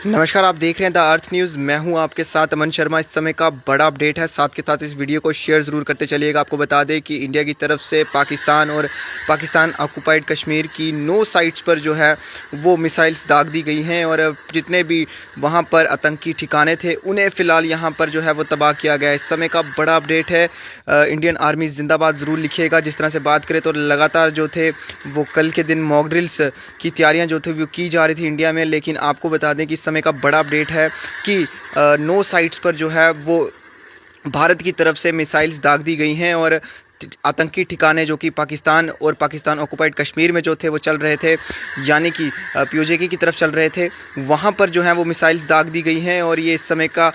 नमस्कार, आप देख रहे हैं द अर्थ न्यूज़। मैं हूं आपके साथ अमन शर्मा। इस समय का बड़ा अपडेट है, साथ के साथ इस वीडियो को शेयर ज़रूर करते चलिएगा। आपको बता दें कि इंडिया की तरफ से पाकिस्तान और पाकिस्तान ऑक्युपाइड कश्मीर की 9 साइट्स पर जो है वो मिसाइल्स दाग दी गई हैं और जितने भी वहां पर आतंकी ठिकाने थे उन्हें फ़िलहाल यहां पर जो है वो तबाह किया गया है। इस समय का बड़ा अपडेट है। इंडियन आर्मी जिंदाबाद ज़रूर लिखिएगा। जिस तरह से बात करें तो लगातार जो थे वो कल के दिन मॉक ड्रिल्स की तैयारियाँ जो थी वो की जा रही थी इंडिया में, लेकिन आपको बता दें कि समय का बड़ा अपडेट है कि 9 साइट्स पर जो है वो भारत की तरफ से मिसाइल्स दाग दी गई हैं और आतंकी ठिकाने जो कि पाकिस्तान और पाकिस्तान ऑक्युपाइड कश्मीर में जो थे वो चल रहे थे, यानी कि पीओजे की तरफ चल रहे थे, वहाँ पर जो है वो मिसाइल्स दाग दी गई हैं। और ये इस समय का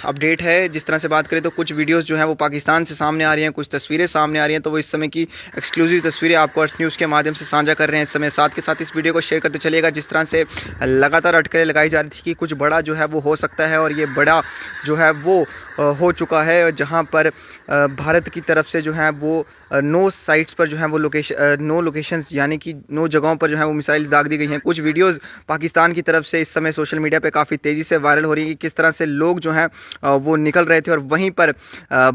अपडेट है। जिस तरह से बात करें तो कुछ वीडियोस जो हैं वो पाकिस्तान से सामने आ रही हैं, कुछ तस्वीरें सामने आ रही हैं, तो वो इस समय की एक्सक्लूसिव तस्वीरें आपको अर्थ न्यूज़ के माध्यम से साझा कर रहे हैं इस समय। साथ के साथ इस वीडियो को शेयर करते चलिएगा। जिस तरह से लगातार अटकलें लगाई जा रही थी कि कुछ बड़ा जो है वो हो सकता है, और ये बड़ा जो है वो हो चुका है, जहाँ पर भारत की तरफ से जो है वो 9 साइट्स पर जो है वो 9 लोकेशंस यानी कि 9 जगहों पर जो है वो मिसाइल्स दाग दी गई हैं। कुछ वीडियोस पाकिस्तान की तरफ से इस समय सोशल मीडिया पे काफ़ी तेज़ी से वायरल हो रही है कि किस तरह से लोग जो हैं वो निकल रहे थे और वहीं पर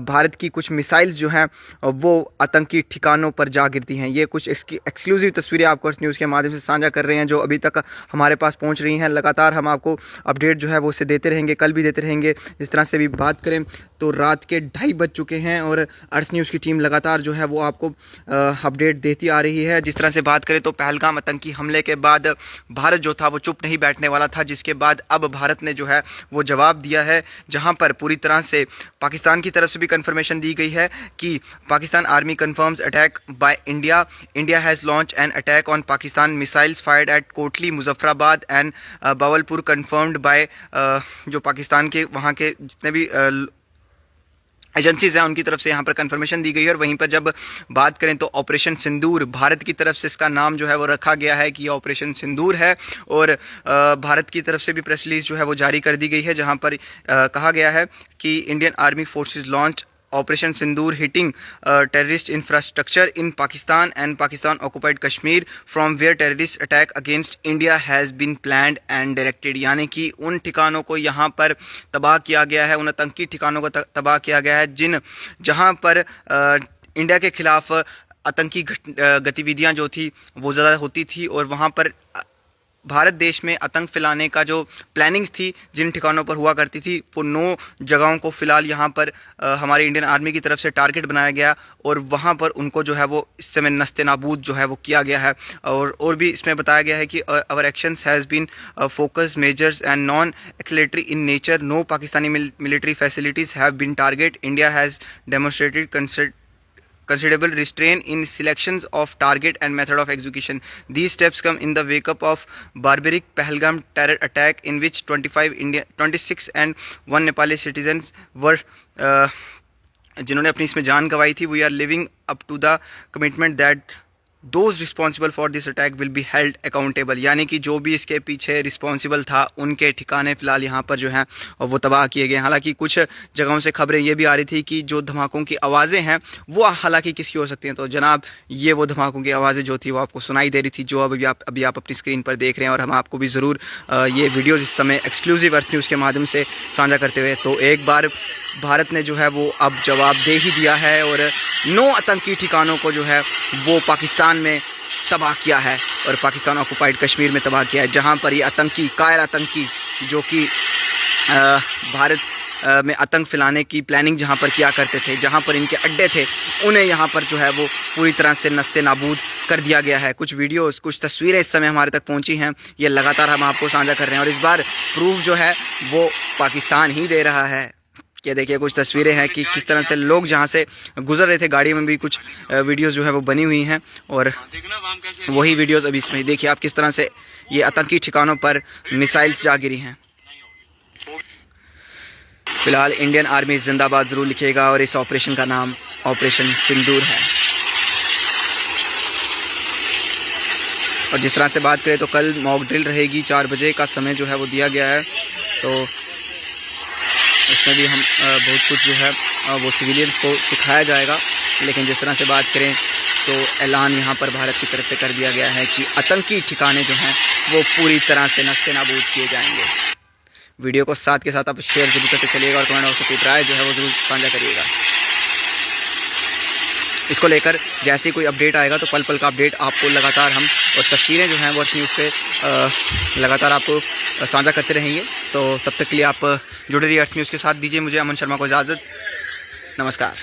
भारत की कुछ मिसाइल्स जो हैं वो आतंकी ठिकानों पर जा गिरती हैं। ये कुछ एक्सक्लूसिव तस्वीरें आपको इस न्यूज़ के माध्यम से साझा कर रहे हैं जो अभी तक हमारे पास पहुँच रही हैं। लगातार हम आपको अपडेट जो है वो उसे देते रहेंगे, कल भी देते रहेंगे। जिस तरह से भी बात करें तो रात के 2:30 बज चुके हैं और अर्थ न्यूज़ की टीम लगातार जो है वो आपको अपडेट देती आ रही है। जिस तरह से बात करें तो पहलगाम आतंकी हमले के बाद भारत जो था वो चुप नहीं बैठने वाला था, जिसके बाद अब भारत ने जो है वो जवाब दिया है, जहां पर पूरी तरह से पाकिस्तान की तरफ से भी कंफर्मेशन दी गई है कि Pakistan army confirms attack by India. India has launch an attack on Pakistan, missiles fired at Kotli, Muzaffarabad and Bahawalpur, confirmed by जो पाकिस्तान के वहाँ के जितने भी एजेंसीज हैं उनकी तरफ से यहाँ पर कंफर्मेशन दी गई है। और वहीं पर जब बात करें तो ऑपरेशन सिंदूर, भारत की तरफ से इसका नाम जो है वो रखा गया है कि ऑपरेशन सिंदूर है, और भारत की तरफ से भी प्रेस रिलीज जो है वो जारी कर दी गई है, जहाँ पर कहा गया है कि Indian army forces launch Operation Sindoor hitting terrorist infrastructure in Pakistan and Pakistan occupied Kashmir from where terrorist attack against India has been planned and directed। यानी कि उन ठिकानों को यहाँ पर तबाह किया गया है, उन आतंकी ठिकानों को तबाह किया गया है जहाँ पर इंडिया के खिलाफ आतंकी गतिविधियाँ जो थी वो ज़्यादा होती थी, और वहाँ पर भारत देश में आतंक फैलाने का जो प्लानिंग्स थी जिन ठिकानों पर हुआ करती थी, वो 9 जगहों को फ़िलहाल यहाँ पर हमारी इंडियन आर्मी की तरफ से टारगेट बनाया गया और वहाँ पर उनको जो है वो इस समय नस्ते नाबूद जो है वो किया गया है। और भी इसमें बताया गया है कि our actions has been focus measures and non escalatory in nature, no Pakistani military facilities have been target, India has demonstrated considerable restraint in selections of target and method of execution. These steps come in the wake up of barbaric Pahalgam terror attack in which 26 and 1 Nepali citizens were जिन्होंने अपनी इसमें जान गंवाई थी। We are living up to the commitment that those responsible for this attack will be held accountable. यानी कि जो भी इसके पीछे रिस्पॉन्सिबल था उनके ठिकाने फ़िलहाल यहाँ पर जो हैं वो तबाह किए गए। हालांकि कुछ जगहों से खबरें ये भी आ रही थी कि जो धमाकों की आवाज़ें हैं वो हालांकि किसकी हो सकती हैं, तो जनाब ये वो धमाकों की आवाज़ें जो थी वो आपको सुनाई दे रही थी, जो अभी आप अपनी स्क्रीन पर देख रहे हैं। और हम आपको भी ज़रूर ये वीडियोज़ इस समय एक्सक्लूसिव अर्थ न्यूज़ के माध्यम से साझा करते हुए, तो एक बार भारत ने जो है वो अब जवाब दे ही दिया है और 9 आतंकी ठिकानों को जो है वो पाकिस्तान में तबाह किया है और पाकिस्तान ऑक्युपाइड कश्मीर में तबाह किया है, जहां पर ये आतंकी कायर आतंकी जो कि भारत में आतंक फैलाने की प्लानिंग जहां पर किया करते थे, जहां पर इनके अड्डे थे, उन्हें यहां पर जो है वो पूरी तरह से नस्ते नाबूद कर दिया गया है। कुछ वीडियोस, कुछ तस्वीरें इस समय हमारे तक पहुंची हैं, ये लगातार हम आपको साझा कर रहे हैं और इस बार प्रूफ जो है वो पाकिस्तान ही दे रहा है। ये देखिए कुछ तस्वीरें हैं कि किस तरह से लोग जहाँ से गुजर रहे थे, गाड़ी में भी कुछ वीडियोस जो है वो बनी हुई हैं, और वही वीडियोस अभी इसमें देखिए आप किस तरह से ये आतंकी ठिकानों पर मिसाइल्स जा गिरी हैं। फिलहाल इंडियन आर्मी जिंदाबाद ज़रूर लिखिएगा और इस ऑपरेशन का नाम ऑपरेशन सिंदूर है। और जिस तरह से बात करें तो कल मॉक ड्रिल रहेगी, 4 बजे का समय जो है वो दिया गया है, तो उसमें भी हम बहुत कुछ जो है वो सिविलियंस को सिखाया जाएगा। लेकिन जिस तरह से बात करें तो ऐलान यहाँ पर भारत की तरफ से कर दिया गया है कि आतंकी ठिकाने जो हैं वो पूरी तरह से नस्ते-नाबूद किए जाएंगे। वीडियो को साथ के साथ आप शेयर जरूर करते चलिएगा और कमेंट बॉक्स में अपनी राय जो है वो ज़रूर साझा करिएगा। इसको लेकर जैसे ही कोई अपडेट आएगा तो पल पल का अपडेट आपको लगातार हम और तस्वीरें जो हैं वो अर्थ न्यूज़ पे लगातार आपको साझा करते रहेंगे। तो तब तक के लिए आप जुड़े रहिए अर्थ न्यूज़ के साथ। दीजिए मुझे अमन शर्मा को इजाज़त। नमस्कार।